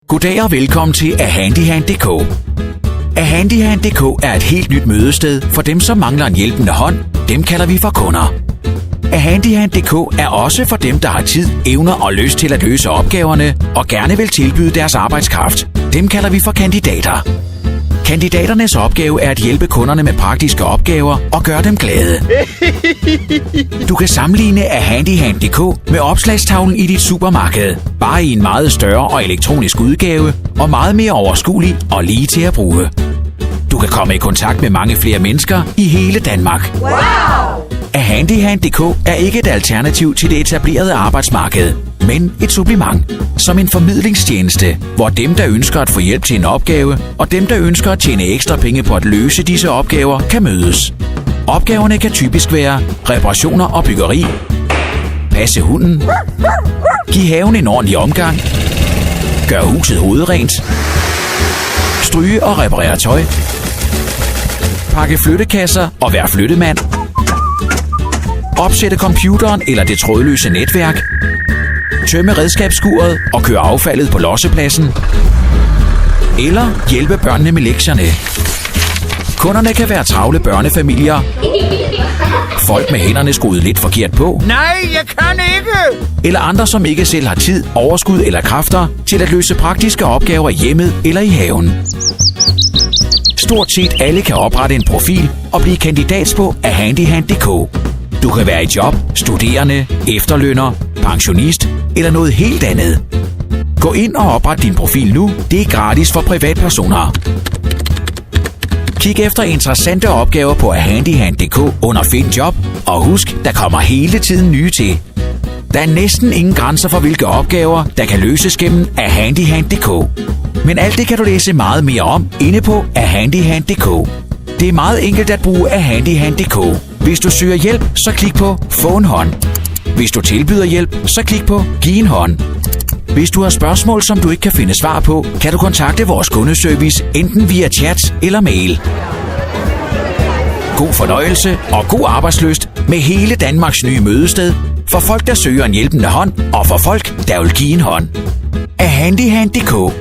Goddag og velkommen til ahandyhand.dk. Ahandyhand.dk er et helt nyt mødested for dem, som mangler en hjælpende hånd. Dem kalder vi for kunder. Ahandyhand.dk er også for dem, der har tid, evner og lyst til at løse opgaverne og gerne vil tilbyde deres arbejdskraft. Dem kalder vi for kandidater. Kandidaternes opgave er at hjælpe kunderne med praktiske opgaver og gøre dem glade. Du kan sammenligne ahandyhand.dk med opslagstavlen i dit supermarked, bare i en meget større og elektronisk udgave og meget mere overskuelig og lige til at bruge. Du kan komme i kontakt med mange flere mennesker i hele Danmark. Wow! Ahandyhand.dk er ikke et alternativ til det etablerede arbejdsmarked, men et supplement, som en formidlingstjeneste, hvor dem, der ønsker at få hjælp til en opgave, og dem, der ønsker at tjene ekstra penge på at løse disse opgaver, kan mødes. Opgaverne kan typisk være reparationer og byggeri, passe hunden, give haven en ordentlig omgang, gøre huset hovedrent, stryge og reparere tøj, pakke flyttekasser og være flyttemand, opsætte computeren eller det trådløse netværk, tømme redskabsskuret og køre affaldet på lossepladsen, eller hjælpe børnene med lektierne. Kunderne kan være travle børnefamilier, folk med hænderne skruet lidt forkert på, Nej, jeg kan ikke! eller andre, som ikke selv har tid, overskud eller kræfter til at løse praktiske opgaver i hjemmet eller i haven. Stort set alle kan oprette en profil og blive kandidat på ahandyhand.dk. Du kan være i job, studerende, efterlønner, pensionist eller noget helt andet. Gå ind og opret din profil nu. Det er gratis for privatpersoner. Kig efter interessante opgaver på ahandyhand.dk under Find job, og husk, der kommer hele tiden nye til. Der er næsten ingen grænser for, hvilke opgaver, der kan løses gennem ahandyhand.dk. Men alt det kan du læse meget mere om inde på ahandyhand.dk. Det er meget enkelt at bruge ahandyhand.dk. Hvis du søger hjælp, så klik på Få en hånd. Hvis du tilbyder hjælp, så klik på Giv en hånd. Hvis du har spørgsmål, som du ikke kan finde svar på, kan du kontakte vores kundeservice enten via chat eller mail. God fornøjelse og god arbejdslyst med hele Danmarks nye mødested for folk, der søger en hjælpende hånd, og for folk, der vil give en hånd. ahandyhand.dk